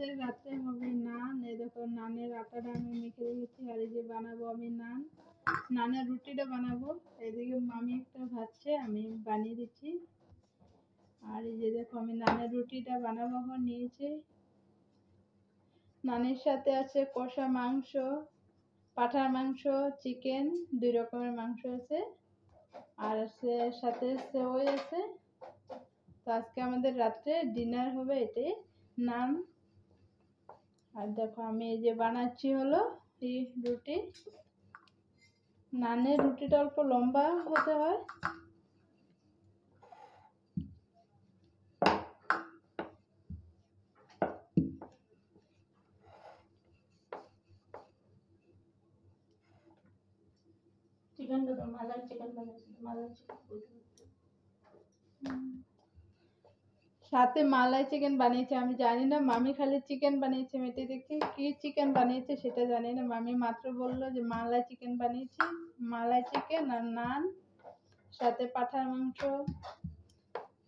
আমাদের রাত্রে হবে নান। এই দেখো নানের আটাটা আমি মেখে রেখেছি, আর এই যে বানাবো আমি নান, নানের রুটিটা বানাবো। এদিকে মামি একটা ভাজছে, আমি বানিয়ে দিচ্ছি। আর এই যে দেখো আমি নানের রুটিটা বানাবো এখন নিয়েছি। নানের সাথে আছে কষা মাংস, পাঠার মাংস, চিকেন, 2 রকমের মাংস আছে, আর আছে সাথে সেওই আছে। তো আজকে আমাদের রাত্রে ডিনার হবে এটাই, নান। আর দেখো আমি এই যে বানাচ্ছি হলো এই রুটি। নানের রুটিটা অল্প লম্বা হতে হয়। চিকেনটা তো মালাই চিকেন বানিয়েছিল, মালাই চিকেন সাথে মালাই চিকেন বানিয়েছে, আমি জানি না। মামি খালি চিকেন বানিয়েছে, মেটে দেখি কি চিকেন বানিয়েছে সেটা জানি না। মামি মাত্র বললো যে মালাই চিকেন বানিয়েছি, মালাই চিকেন আর নান, সাথে পাঠার মাংস।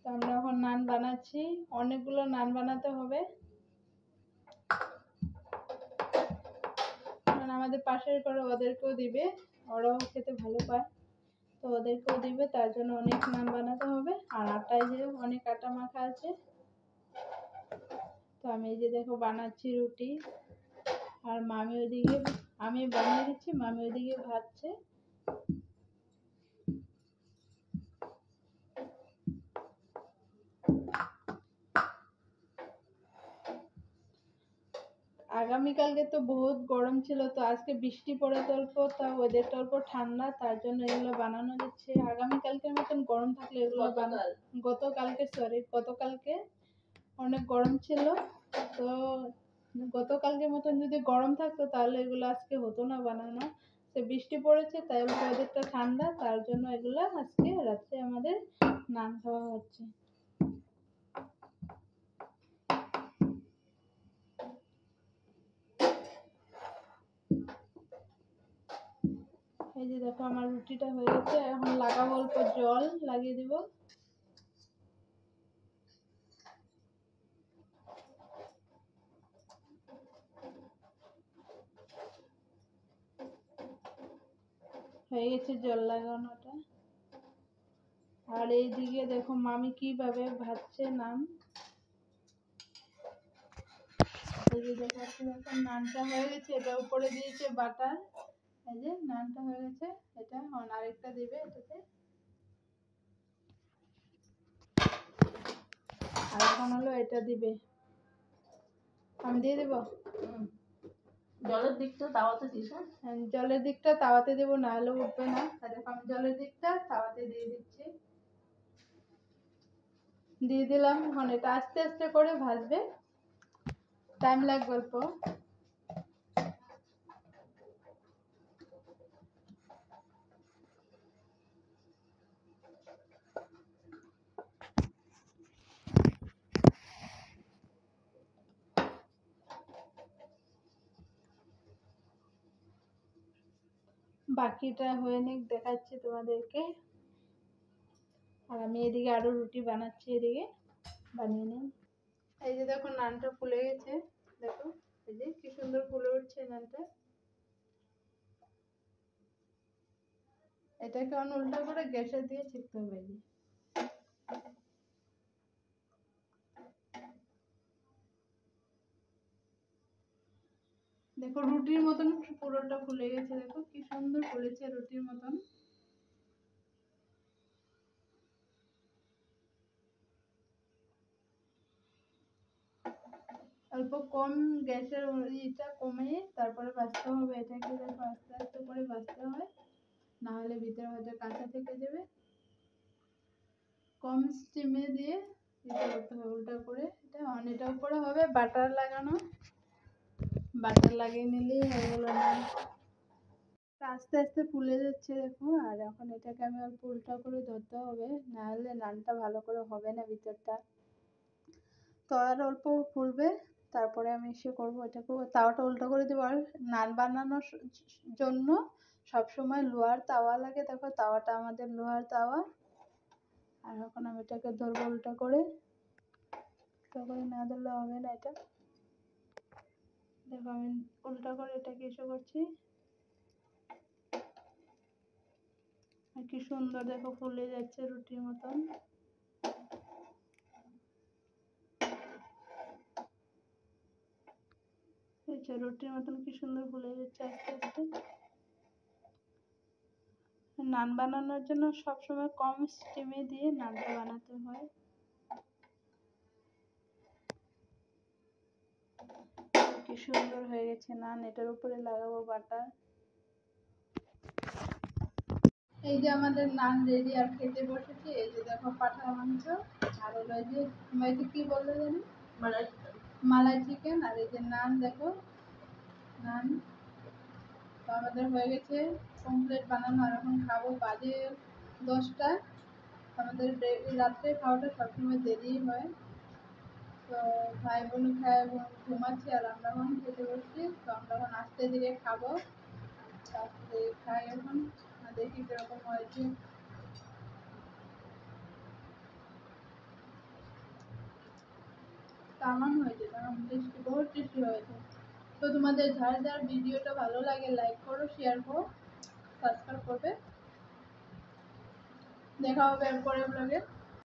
তো আমরা এখন নান বানাচ্ছি, অনেকগুলো নান বানাতে হবে, কারণ আমাদের পাশের ঘরে ওদেরকেও দিবে, ওরাও খেতে ভালো পায়, তো ওদেরকেও দিবে, তার জন্য অনেক নান বানাতে হবে। আর আটায় যে অনেক আটা মাখা আছে। তো আমি এই যে দেখো বানাচ্ছি রুটি, আর মামি ওইদিকে, আমি বানিয়ে দিচ্ছি, মামি ওইদিকে ভাজছে। আগামীকালকে তো বহুত গরম ছিল, তো আজকে বৃষ্টি পড়ে অল্প, তা ওয়েদারটা অল্প ঠান্ডা, তার জন্য এগুলো বানানো যাচ্ছে। আগামীকালকের মতন গরম থাকলে এগুলো গতকালকে অনেক গরম ছিল, তো গতকালকের মতন যদি গরম থাকতো তাহলে এগুলো আজকে হতো না বানানো। তো বৃষ্টি পড়েছে তাই ওয়েদারটা ঠান্ডা, তার জন্য এগুলো আজকে রাত্রে আমাদের নান খাওয়া হচ্ছে। এই যে দেখো আমার রুটিটা হয়ে গেছে, এখন লাগাবো অল্প জল লাগিয়ে দিব। হয়ে গেছে জল লাগানোটা। আর এইদিকে দেখো মামি কিভাবে ভাজছে নান। এই যে দেখাচ্ছি, দেখো নানটা হয়ে গেছে, এটা উপরে দিয়েছে বাটার। এই যে নানটা হয়ে গেছে, এটা আরেকটা দিবে এটাতে। আর এখন হলো এটা দিবে, আমি দিয়ে দেবো। জলের দিকটা তাওয়াতে দিস, হ্যাঁ? জলের দিকটা তাওয়াতে দেবো, না হলে উঠবে না। তাহলে আমি জলের দিকটা তাওয়াতে দিয়ে দিচ্ছি, দিয়ে দিলাম। এখন এটা আস্তে আস্তে করে ভাজবে, টাইম লাগবে অল্প। বাকিটা হয়ে নিক, দেখাচ্ছি তোমাদেরকে। আর আমি এদিকে আরো রুটি বানাচ্ছি, এদিকে বানিয়ে নিই। এই যে দেখো নানটা ফুলে গেছে, দেখো এই যে কি সুন্দর ফুলে উঠছে নানটা। এটাকে উল্টা করে গ্যাসে দিয়ে ছেঁকতে হবে। দেখো রুটির মতন পুরোটা ফুলে গেছে, দেখো কি সুন্দর ফুলেছে রুটির মতন। অল্প কম গ্যাসের ইটা কমিয়ে তারপরে ভাজতে হবে এটাকে, দেখো আস্তে আস্তে করে ভাজতে হয়, না হলে ভিতরে হয়তো কাঁচা থেকে যাবে। কম স্টিমে দিয়ে এটা করতে হবে, উল্টা করে। এটা উপরে হবে বাটার লাগানো, বাটার লাগিয়ে নিলেই হয়ে গেল নান। আস্তে আস্তে ফুলে যাচ্ছে দেখো। আর এখন এটাকে আমি অল্প উল্টা করে ধরতে হবে, না হলে নানটা ভালো করে হবে না ভিতরটা। তো আর অল্প ফুলবে, তারপরে আমি এসে করবো এটাকে, তাওয়াটা উল্টো করে দেবো। আর নান বানানোর জন্য সবসময় লোহার তাওয়া লাগে, দেখো তাওয়াটা আমাদের লোহার তাওয়া। আর এখন আমি এটাকে ধরবো উল্টা করে, না ধরলে হবে না এটা। দেখো আমি উল্টা করে এটাকে এসে করছি, আর কি সুন্দর দেখো ফুলে যাচ্ছে রুটির মতন। রুটির মতন কি সুন্দর ফুলে যাচ্ছে আস্তে আস্তে। নান বানানোর জন্য সবসময় কম স্টিমে দিয়ে নানটা বানাতে হয়। কি সুন্দর হয়ে গেছে নান। এটার উপরে লাগাবো বাটার। এই যে আমাদের নান রেডি, আর খেতে বসেছি। এই যে দেখো পাঠা মাংস, আর হলো এই যে এটা কি বলতে জানি, মালাই চিকেন, আর এই যে নান দেখো নান। তো আমাদের হয়ে গেছে কমপ্লিট বানানো, আর এখন খাবো। বাজে 10টা। আমাদের রাত্রে খাওয়াটা সবসময় দেরি হয়। তো ভাই বোন খায় ঘুমাচ্ছি, আর আমরা এখন খেতে বসছি। তো আমরা এখন আস্তে ধীরে খাবো, তারপরে খাই এখন, দেখি কিরকম হয়েছে। তামাম হয়েছে, তামাম টেস্টি, বহুত টেস্টি হয়েছে। তো তোমাদের যার যার ভিডিওটা ভালো লাগে লাইক করো, শেয়ার করো, সাবস্ক্রাইব করবে। দেখা হবে এরপরের ব্লগে।